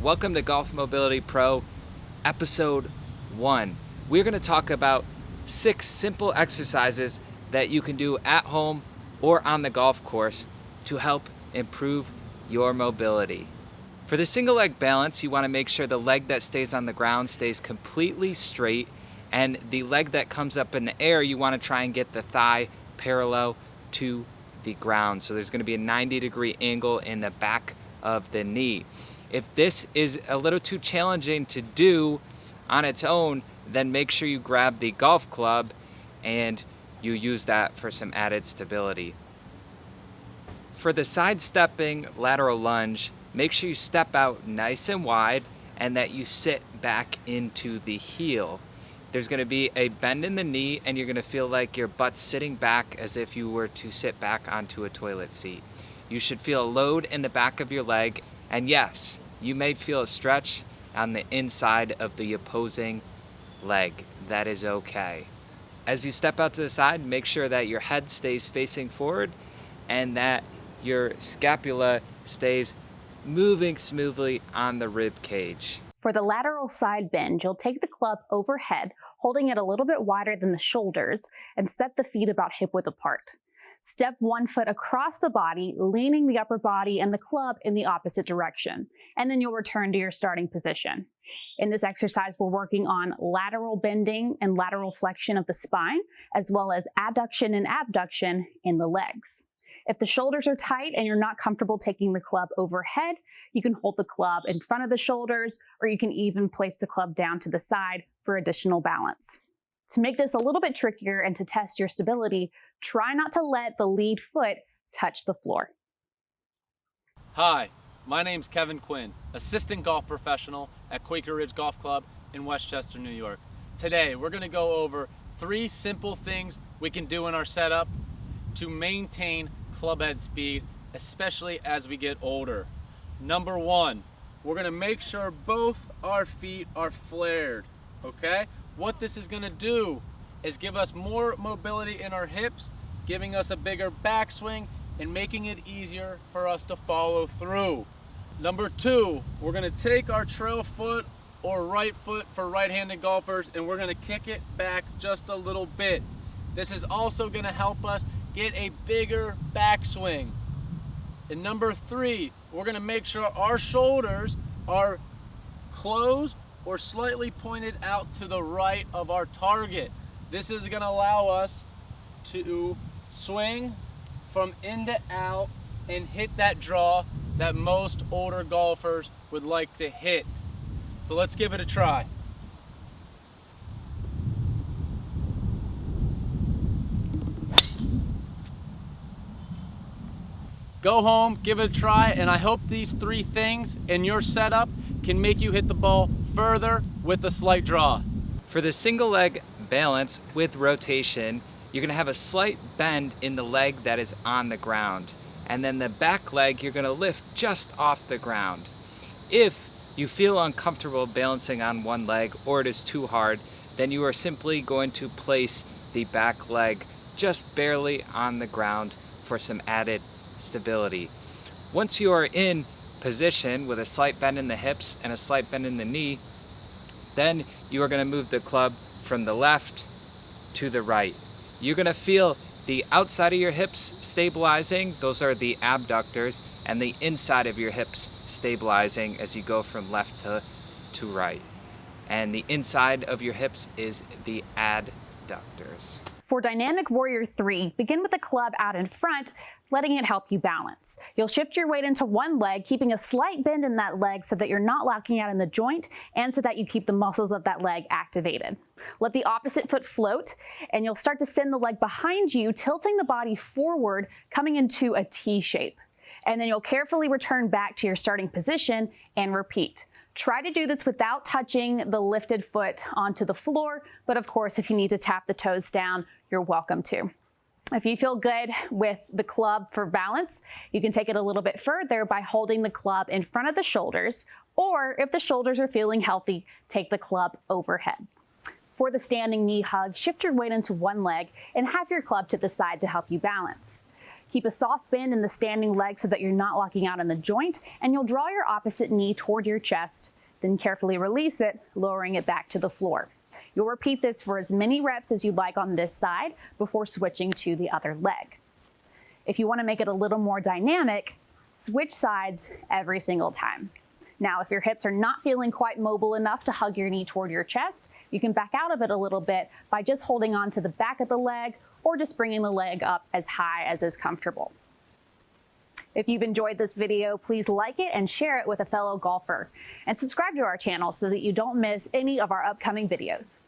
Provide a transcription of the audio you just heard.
Welcome to Golf Mobility Pro, episode 1. We're going to talk about 6 simple exercises that you can do at home or on the golf course to help improve your mobility. For the single leg balance, you want to make sure the leg that stays on the ground stays completely straight, and the leg that comes up in the air, you want to try and get the thigh parallel to the ground. So there's going to be a 90-degree angle in the back of the knee. If this is a little too challenging to do on its own, then make sure you grab the golf club and you use that for some added stability. For the side-stepping lateral lunge, make sure you step out nice and wide and that you sit back into the heel. There's going to be a bend in the knee and you're going to feel like your butt's sitting back as if you were to sit back onto a toilet seat. You should feel a load in the back of your leg, and yes, you may feel a stretch on the inside of the opposing leg. That is okay. As you step out to the side, make sure that your head stays facing forward and that your scapula stays moving smoothly on the rib cage. For the lateral side bend, you'll take the club overhead, holding it a little bit wider than the shoulders, and step the feet about hip width apart. Step one foot across the body, leaning the upper body and the club in the opposite direction, and then you'll return to your starting position. In this exercise, we're working on lateral bending and lateral flexion of the spine, as well as adduction and abduction in the legs. If the shoulders are tight and you're not comfortable taking the club overhead, you can hold the club in front of the shoulders, or you can even place the club down to the side for additional balance. To make this a little bit trickier and to test your stability, try not to let the lead foot touch the floor. Hi, my name's Kevin Quinn, assistant golf professional at Quaker Ridge Golf Club in Westchester, New York. Today, we're going to go over 3 simple things we can do in our setup to maintain club head speed, especially as we get older. Number 1, we're going to make sure both our feet are flared, okay? What this is going to do is give us more mobility in our hips, giving us a bigger backswing and making it easier for us to follow through. Number 2, we're going to take our trail foot or right foot for right-handed golfers and we're going to kick it back just a little bit. This is also going to help us get a bigger backswing. And number 3, we're going to make sure our shoulders are closed or slightly pointed out to the right of our target. This is going to allow us to swing from in to out and hit that draw that most older golfers would like to hit. So let's give it a try. Go home, give it a try, and I hope these 3 things in your setup can make you hit the ball further with a slight draw. For the single leg balance with rotation, you're going to have a slight bend in the leg that is on the ground. And then the back leg, you're going to lift just off the ground. If you feel uncomfortable balancing on one leg or it is too hard, then you are simply going to place the back leg just barely on the ground for some added stability. Once you are in position with a slight bend in the hips and a slight bend in the knee, then you are going to move the club from the left to the right. You're going to feel the outside of your hips stabilizing, those are the abductors, and the inside of your hips stabilizing as you go from left to right. And the inside of your hips is the adductors. For Dynamic Warrior 3, begin with the club out in front, letting it help you balance. You'll shift your weight into one leg, keeping a slight bend in that leg so that you're not locking out in the joint and so that you keep the muscles of that leg activated. Let the opposite foot float and you'll start to send the leg behind you, tilting the body forward, coming into a T shape. And then you'll carefully return back to your starting position and repeat. Try to do this without touching the lifted foot onto the floor, but of course, if you need to tap the toes down, you're welcome to. If you feel good with the club for balance, you can take it a little bit further by holding the club in front of the shoulders, or if the shoulders are feeling healthy, take the club overhead. For the standing knee hug, shift your weight into one leg and have your club to the side to help you balance. Keep a soft bend in the standing leg so that you're not locking out in the joint, and you'll draw your opposite knee toward your chest, then carefully release it, lowering it back to the floor. You'll repeat this for as many reps as you'd like on this side before switching to the other leg. If you want to make it a little more dynamic, switch sides every single time. Now, if your hips are not feeling quite mobile enough to hug your knee toward your chest, you can back out of it a little bit by just holding on to the back of the leg or just bringing the leg up as high as is comfortable. If you've enjoyed this video, please like it and share it with a fellow golfer. And subscribe to our channel so that you don't miss any of our upcoming videos.